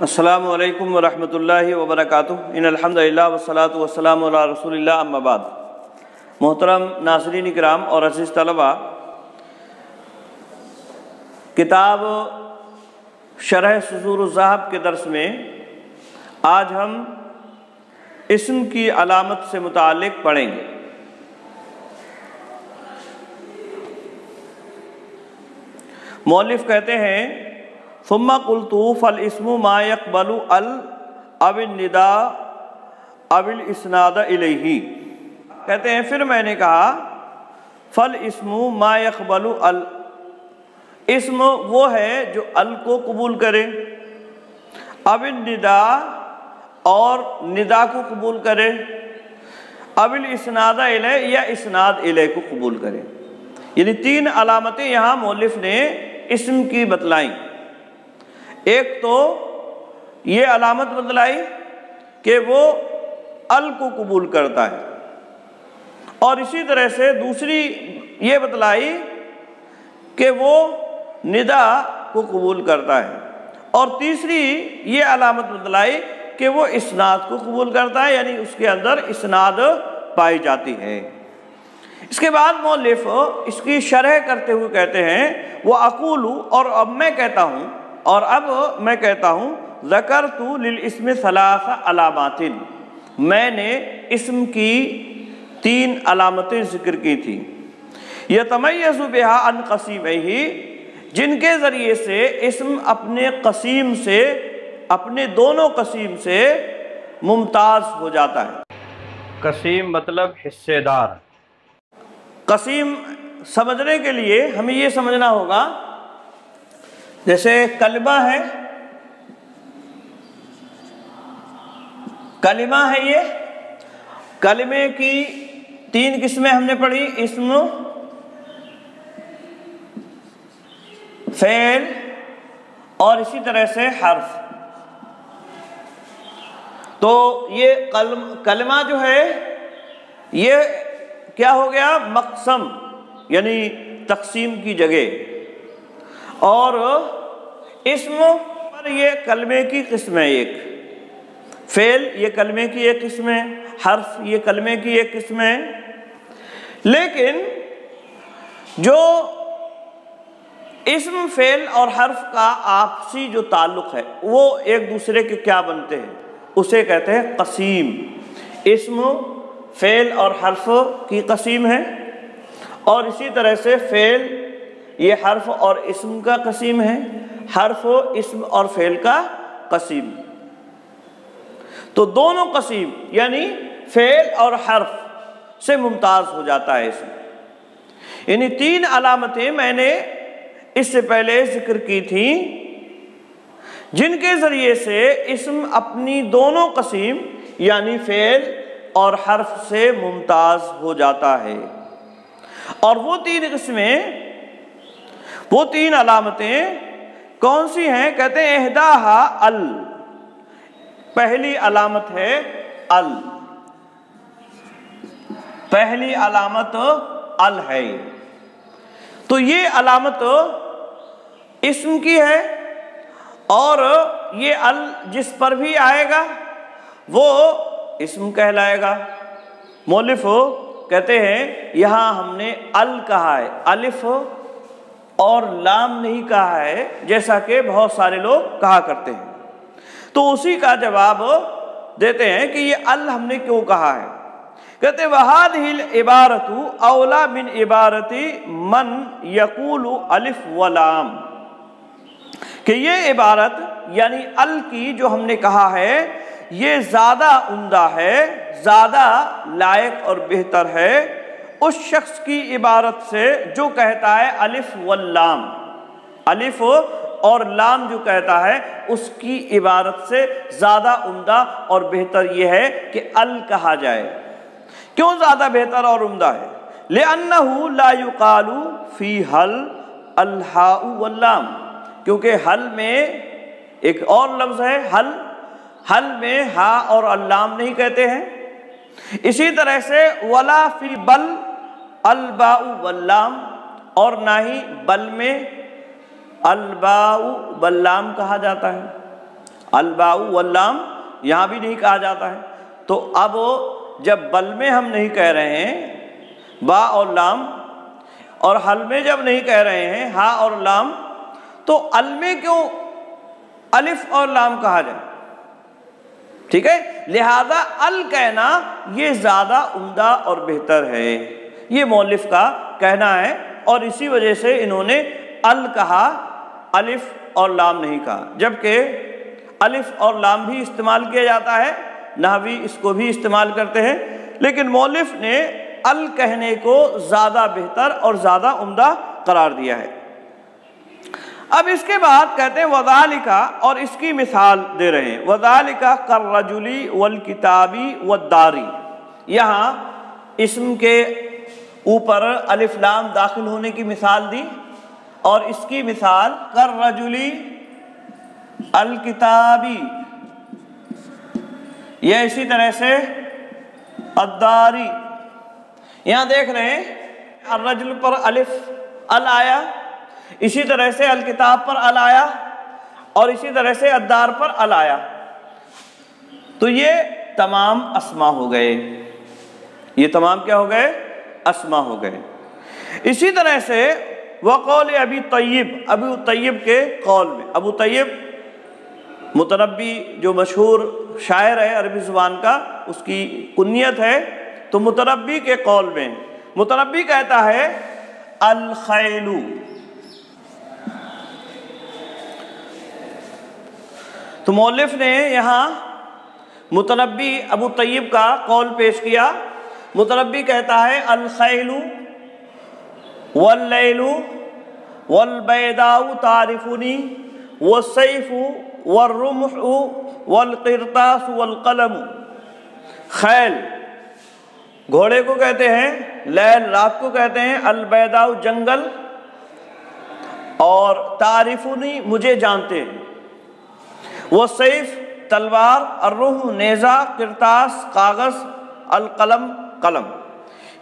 السلام علیکم ورحمۃ اللہ وبرکاتہ۔ ان الحمدللہ والصلاۃ والسلام علی رسول اللہ، اما بعد۔ محترم ناظرین کرام اور عزیز طلبہ، کتاب شرح صدور الذہب کے درس میں آج ہم اسم کی علامت سے متعلق پڑھیں گے۔ مؤلف کہتے ہیں ثم قلت فالاسم ما يقبل ال او النداء او الاسناد الیہ، کہتے ہیں پھر میں نے کہا فالاسم ما يقبل ال، اسم وہ ہے جو ال کو قبول کرے، او النداء اور ندا کو قبول کرے، او الاسناد الیہ یا اسناد الیہ کو قبول کرے۔ یعنی تین علامتیں یہاں مؤلف نے اسم کی بتلائیں۔ ایک تو یہ علامت بتلائی کہ وہ ال کو قبول کرتا ہے، اور اسی طرح سے دوسری یہ بتلائی کہ وہ ندا کو قبول کرتا ہے، اور تیسری یہ علامت بتلائی کہ وہ اسناد کو قبول کرتا ہے، یعنی اس کے اندر اسناد پائی جاتی ہے۔ اس کے بعد مؤلف اس کی شرح کرتے ہوئے کہتے ہیں وہ اقول، اور اب میں کہتا ہوں ذکرت للاسم ثلاث علامات، میں نے اسم کی تین علامتیں ذکر کی تھی، یتمیز بها عن قسیمہ، جن کے ذریعے سے اسم اپنے قسیم سے، اپنے دونوں قسیم سے ممتاز ہو جاتا ہے۔ قسیم مطلب حصے دار۔ قسیم سمجھنے کے لیے ہمیں یہ سمجھنا ہوگا، جیسے کلمہ ہے، کلمہ ہے، یہ کلمے کی تین قسمیں ہم نے پڑھی، اسم، فعل اور اسی طرح سے حرف۔ تو یہ کلمہ جو ہے یہ کیا ہو گیا؟ مقسم، یعنی تقسیم کی جگہ، اور اسم پر یہ کلمے کی قسم ہے ایک، فعل یہ کلمے کی ایک قسم ہے، حرف یہ کلمے کی ایک قسم ہے۔ لیکن جو اسم، فعل اور حرف کا آپسی جو تعلق ہے وہ ایک دوسرے کے کیا بنتے ہیں، اسے کہتے ہیں قسیم۔ اسم، فعل اور حرف کی قسیم ہے، اور اسی طرح سے فعل یہ حرف اور اسم کا قسیم ہے، حرف اسم اور فعل کا قسیم۔ تو دونوں قسیم یعنی فعل اور حرف سے ممتاز ہو جاتا ہے اسم۔ یعنی تین علامتیں میں نے اس سے پہلے ذکر کی تھیں جن کے ذریعے سے اسم اپنی دونوں قسیم یعنی فعل اور حرف سے ممتاز ہو جاتا ہے۔ اور وہ تین قسمیں، وہ تین علامتیں کون سی ہیں؟ کہتے ہیں احداہا ال، پہلی علامت ہے ال، پہلی علامت ال ہے۔ تو یہ علامت اسم کی ہے، اور یہ ال جس پر بھی آئے گا وہ اسم کہلائے گا۔ مؤلف کہتے ہیں یہاں ہم نے ال کہا ہے، الف اور لام نہیں کہا ہے جیسا کہ بہت سارے لوگ کہا کرتے ہیں۔ تو اسی کا جواب دیتے ہیں کہ یہ ال ہم نے کیوں کہا ہے۔ کہتے وَهَذِهِ الْعِبَارَةُ أَوْلَى مِنْ عِبَارَةِ مَنْ يَقُولُ الف ولام، کہ یہ عبارت یعنی ال کی جو ہم نے کہا ہے یہ زیادہ عمدہ ہے، زیادہ لائق اور بہتر ہے اس شخص کی عبارت سے جو کہتا ہے الف واللام، الف اور لام جو کہتا ہے اس کی عبارت سے زیادہ عمدہ اور بہتر یہ ہے کہ ال کہا جائے۔ کیوں زیادہ بہتر اور عمدہ ہے؟ لِأَنَّهُ لَا يُقَالُ فِي حَل الْحَاءُ وَاللَّامُ، کیونکہ حل میں ایک اور لفظ ہے حل، حل میں ہا اور اللام نہیں کہتے ہیں۔ اسی طرح سے ولا فی بل الباء واللام، اور نہ ہی بل میں الباء واللام کہا جاتا ہے۔ الباء واللام یہاں بھی نہیں کہا جاتا ہے. تو اب جب بل میں ہم نہیں کہہ رہے ہیں با اور لام، اور حل میں جب نہیں کہہ رہے ہیں ہا اور لام، تو ال میں کیوں الف اور لام کہا جائے؟ ٹھیک ہے، لہذا ال کہنا یہ زیادہ عمدہ اور بہتر ہے، یہ مؤلف کا کہنا ہے، اور اسی وجہ سے انہوں نے ال کہا، الف اور لام نہیں کہا. جبکہ الف اور لام بھی استعمال کیا جاتا ہے، نحوی اس کو بھی استعمال کرتے ہیں، لیکن مؤلف نے ال کہنے کو زیادہ بہتر اور زیادہ عمدہ قرار دیا ہے. اب اس کے بعد کہتے ہیں وَذَلِكَ، اور اس کی مثال دے رہے ہیں، وَذَلِكَ كَالرَّجُلِ وَالْكِتَابِ وَالدَّارِ. یہاں اسم کے اوپر الف لام داخل ہونے کی مثال دی، اور اس کی مثال كَالرَّجُلِ الْكِتَابِ، یہ اسی طرح سے الداری. یہاں دیکھ رہے ہیں الرجل پر الف ال آیا، اسی طرح سے الکتاب پر ال آیا، اور اسی طرح سے الدار پر ال آیا. تو یہ تمام اسما ہو گئے، یہ تمام کیا ہو گئے؟ اسما ہو گئے. اسی طرح سے وقول ابی طیب، ابو طیب کے قول میں، ابو طیب متنبی جو مشہور شاعر ہے عربی زبان کا، اس کی کنیت ہے. تو متنبی کے قول میں متنبی کہتا ہے الخیل، تو مؤلف نے یہاں متنبی ابو طیب کا قول پیش کیا. متنبی کہتا ہے الخیل واللیل والبیداء تعرفنی والسیف والرمح والقرطاس والقلم. خیل گھوڑے کو کہتے ہیں، لیل رات کو کہتے ہیں، البیداء جنگل، اور تعرفنی مجھے جانتے ہیں، والسیف تلوار، الرمح نیزہ، قرطاس کاغذ، القلم قلم.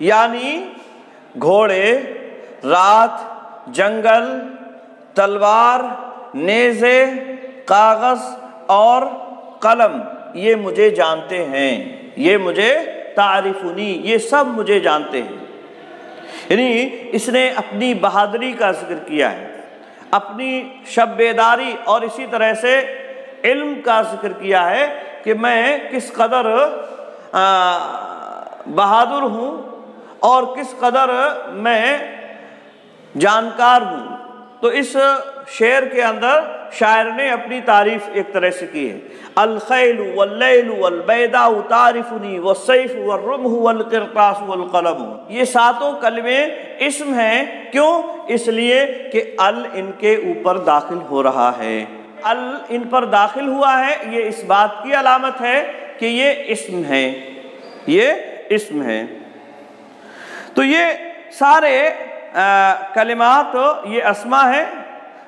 یعنی گھوڑے، رات، جنگل، تلوار، نیزے، کاغذ اور قلم، یہ مجھے جانتے ہیں، یہ مجھے تعرفنی، یہ سب مجھے جانتے ہیں. یعنی اس نے اپنی بہادری کا ذکر کیا ہے، اپنی شب بیداری اور اسی طرح سے علم کا ذکر کیا ہے کہ میں کس قدر بہادر ہوں اور کس قدر میں جانکار ہوں. تو اس شعر کے اندر شاعر نے اپنی تعریف ایک طرح سے کی ہے. الخیل واللیل والبیداء تعرفنی والسیف والرمح والقرطاس والقلم. یہ ساتوں کلمے اسم ہیں، کیوں؟ اس لیے کہ ال ان کے اوپر داخل ہو رہا ہے، ال ان پر داخل ہوا ہے، یہ اس بات کی علامت ہے کہ یہ اسم ہے، یہ اسم ہے. تو یہ سارے کلمات یہ اسما ہیں.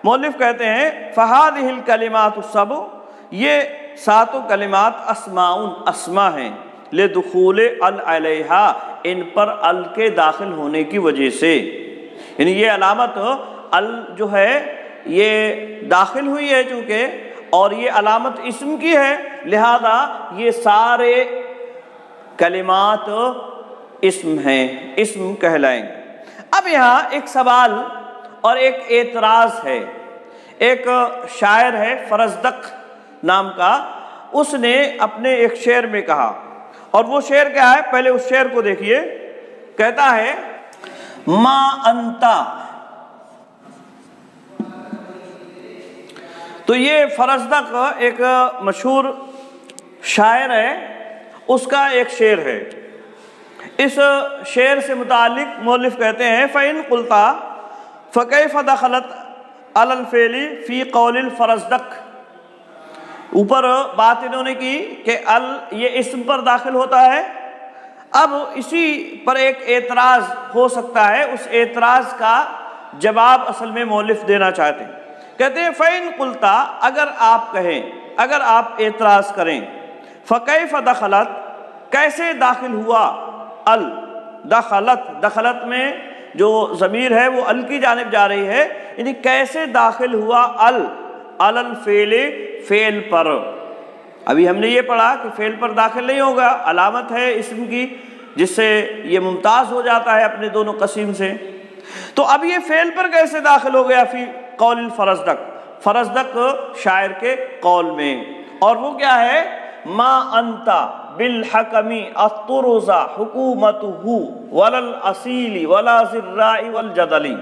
مؤلف کہتے ہیں فہذہ الکلمات السبع، یہ ساتوں کلمات اسماء اسما ہیں، لدخول ال علیہا، ان پر ال کے داخل ہونے کی وجہ سے. یعنی یہ علامت ال جو ہے یہ داخل ہوئی ہے چونکہ، اور یہ علامت اسم کی ہے، لہذا یہ سارے کلمات اسم ہیں، اسم کہلائیں گے. اب یہاں ایک سوال اور ایک اعتراض ہے. ایک شاعر ہے فرزدق نام کا، اس نے اپنے ایک شعر میں کہا، اور وہ شعر کیا ہے؟ پہلے اس شعر کو دیکھیے. کہتا ہے ما انتا. تو یہ فرزدق ایک مشہور شاعر ہے، اس کا ایک شعر ہے. اس شعر سے متعلق مؤلف کہتے ہیں فَإِن قُلْتَ فَكَيْفَ دَخَلَتْ عَلَى الْفِعْلِ فِي قَوْلِ الْفَرَزْدَق. اوپر بات انہوں نے کی کہ ال یہ اسم پر داخل ہوتا ہے. اب اسی پر ایک اعتراض ہو سکتا ہے، اس اعتراض کا جواب اصل میں مؤلف دینا چاہتے ہیں. کہتے ہیں فَإِن قُلْتَ، اگر آپ کہیں، اگر آپ اعتراض کریں، فَكَيْفَ دَخَلَتْ، کیسے داخل ہوا ال. دخلت، دخلت میں جو ضمیر ہے وہ ال کی جانب جا رہی ہے، یعنی کیسے داخل ہوا ال علل فعل، فعل پر۔ ابھی ہم نے یہ پڑھا کہ فعل پر داخل نہیں ہوگا، علامت ہے اسم کی جس سے یہ ممتاز ہو جاتا ہے اپنے دونوں قسم سے۔ تو اب یہ فعل پر کیسے داخل ہو گیا فی قول الفرزدق، فرزدق شاعر کے قول میں، اور وہ کیا ہے؟ ما انت بالحکم الطرز حکومتہ ولا الاصیل ولا ذراء والجدل۔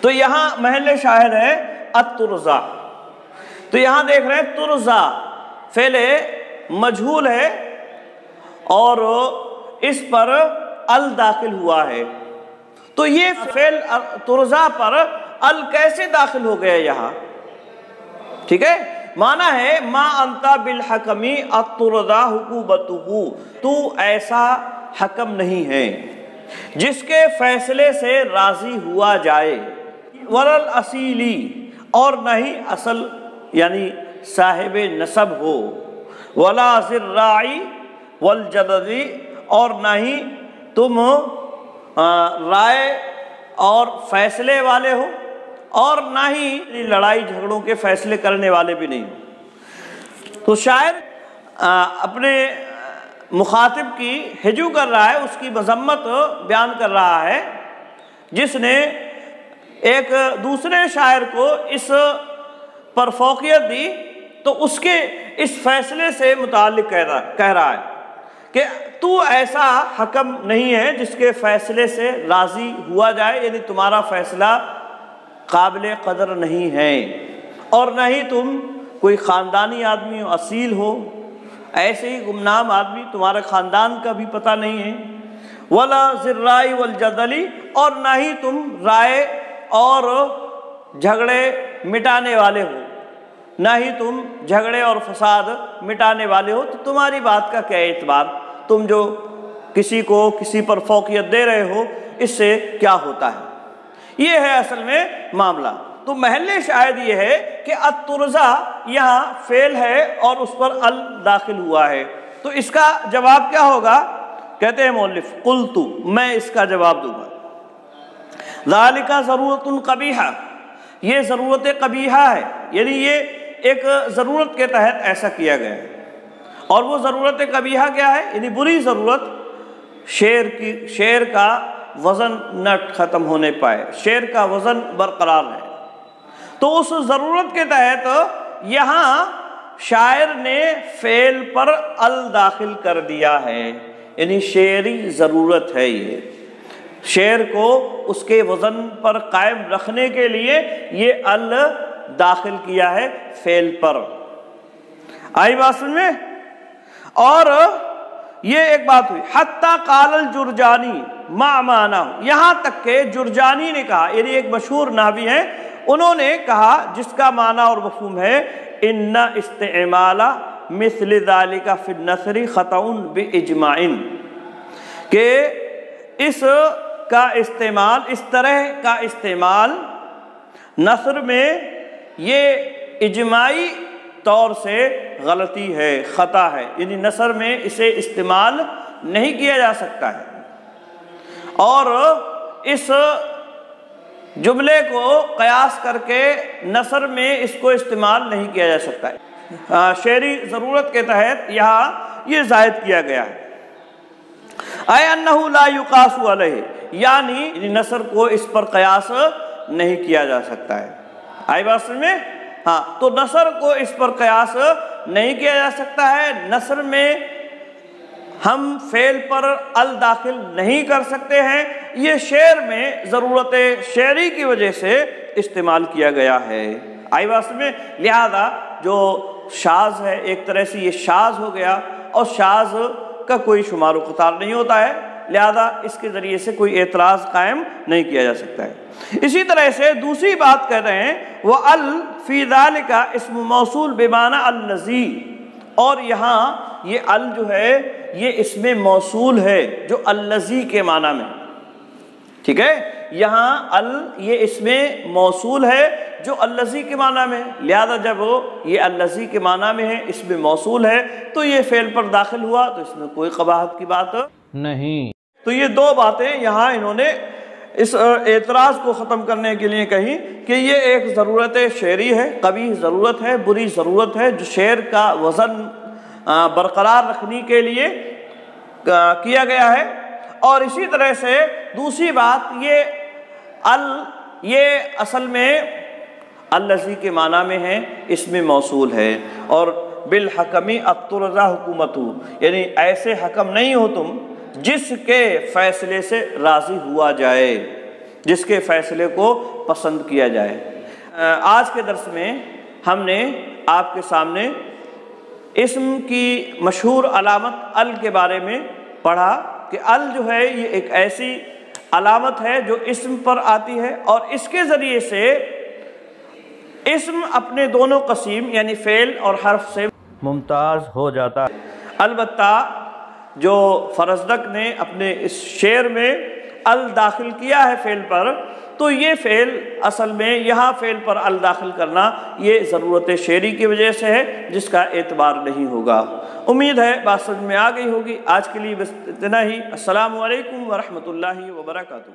تو یہاں محل شاہد ہے الطرزہ۔ تو یہاں دیکھ رہے ہیں طرزہ فعل مجہول ہے اور اس پر ال داخل ہوا ہے، تو یہ فعل طرزہ پر ال کیسے داخل ہو گیا یہاں؟ ٹھیک ہے، معنی ہے ما انت بالحکم الطرزہ حکومتہ، تو ایسا حکم نہیں ہے جس کے فیصلے سے راضی ہوا جائے، ولا الاصیلی، اور نہ ہی اصل یعنی صاحب نسب ہو، ولا ذراعی والجدلی، اور نہ ہی تم رائے اور فیصلے والے ہو، اور نہ ہی لڑائی جھگڑوں کے فیصلے کرنے والے بھی نہیں۔ تو شاعر اپنے مخاطب کی ہجو کر رہا ہے، اس کی مذمت بیان کر رہا ہے جس نے ایک دوسرے شاعر کو اس پر فوقیت دی، تو اس کے اس فیصلے سے متعلق کہہ رہا ہے کہ تو ایسا حکم نہیں ہے جس کے فیصلے سے راضی ہوا جائے، یعنی تمہارا فیصلہ قابل قدر نہیں ہے، اور نہ ہی تم کوئی خاندانی آدمی ہو، اصیل ہو، ایسے ہی گمنام آدمی، تمہارے خاندان کا بھی پتہ نہیں ہے، ولا ذراء والجدلی، اور نہ ہی تم رائے اور جھگڑے مٹانے والے ہو، نہ ہی تم جھگڑے اور فساد مٹانے والے ہو، تو تمہاری بات کا کیا اعتبار؟ تم جو کسی کو کسی پر فوقیت دے رہے ہو، اس سے کیا ہوتا ہے؟ یہ ہے اصل میں معاملہ۔ تو محل شاہد یہ ہے کہ الطرزہ یہاں فعل ہے اور اس پر ال داخل ہوا ہے، تو اس کا جواب کیا ہوگا؟ کہتے ہیں مؤلف قلت، میں اس کا جواب دوں گا، ذالک ضرورت قبیحہ، یہ ضرورت قبیحہ ہے، یعنی یہ ایک ضرورت کے تحت ایسا کیا گیا ہے، اور وہ ضرورت قبیحہ کیا ہے؟ یعنی بری ضرورت، شعر کا وزن نہ ختم ہونے پائے، شعر کا وزن برقرار ہے، تو اس ضرورت کے تحت یہاں شاعر نے فعل پر ال داخل کر دیا ہے، یعنی شعری ضرورت ہے، یہ شعر کو اس کے وزن پر قائم رکھنے کے لیے یہ ال داخل کیا ہے فعل پر۔ آئی بات سمجھ میں؟ اور یہ ایک بات ہوئی، حتی قال الجرجانی ما معنی، یہاں تک کہ جرجانی نے کہا، یعنی ایک مشہور نحوی ہیں، انہوں نے کہا جس کا معنی اور مفہوم ہے ان استعمال مثل ذالک فی النثر خطأ باجماع، کہ اس کا استعمال، اس طرح کا استعمال نثر میں یہ اجماعی طور سے غلطی ہے، خطا ہے، یعنی نثر میں اسے استعمال نہیں کیا جا سکتا ہے، اور اس جملے کو قیاس کر کے نثر میں اس کو استعمال نہیں کیا جا سکتا ہے، شعری ضرورت کے تحت یہاں یہ زائد کیا گیا ہے۔ اے انہ لا یقاس علیہ، یعنی نثر کو اس پر قیاس نہیں کیا جا سکتا ہے۔ آئی بات سمجھ میں؟ ہاں، تو نثر کو اس پر قیاس نہیں کیا جا سکتا ہے، نثر میں ہم فعل پر ال داخل نہیں کر سکتے ہیں، یہ شعر میں ضرورت شعری کی وجہ سے استعمال کیا گیا ہے۔ آئی بات سمجھ میں؟ لہذا جو شاذ ہے ایک طرح سے یہ شاذ ہو گیا، اور شاذ کا کوئی شمار و قطار نہیں ہوتا ہے، لہذا اس کے ذریعے سے کوئی اعتراض قائم نہیں کیا جا سکتا ہے۔ اسی طرح سے دوسری بات کہہ رہے ہیں وہ ال فی ذالک اسم موصول بمعنی الذی، اور یہاں یہ ال جو ہے یہ اسم موصول ہے جو الذی کے معنی میں، ٹھیک ہے، یہاں ال یہ اسم موصول ہے جو الذی کے معنی میں، لہذا جب یہ الذی کے معنی میں ہے، اسم موصول ہے، تو یہ فعل پر داخل ہوا، تو اس میں کوئی قباحت کی بات نہیں۔ تو یہ دو باتیں یہاں انہوں نے اس اعتراض کو ختم کرنے کے لیے کہیں کہ یہ ایک ضرورت شعری ہے، قبیح ضرورت ہے، بری ضرورت ہے، جو شعر کا وزن برقرار رکھنے کے لیے کیا گیا ہے۔ اور اسی طرح سے دوسری بات یہ اصل میں الذی کے معنی میں ہے، اسم موصول ہے، اور بالحکمی اترضا حکومت، یعنی ایسے حکم نہیں ہو تم جس کے فیصلے سے راضی ہوا جائے، جس کے فیصلے کو پسند کیا جائے۔ آج کے درس میں ہم نے آپ کے سامنے اسم کی مشہور علامت ال کے بارے میں پڑھا کہ ال جو ہے یہ ایک ایسی علامت ہے جو اسم پر آتی ہے، اور اس کے ذریعے سے اسم اپنے دونوں قسم یعنی فعل اور حرف سے ممتاز ہو جاتا ہے۔ البتہ جو فرزدق نے اپنے اس شعر میں ال داخل کیا ہے فعل پر، تو یہ فعل اصل میں یہاں فعل پر ال داخل کرنا یہ ضرورت شعری کی وجہ سے ہے، جس کا اعتبار نہیں ہوگا۔ امید ہے بات سمجھ میں آ گئی ہوگی۔ آج کے لیے بس اتنا ہی۔ السلام علیکم ورحمۃ اللہ وبرکاتہ۔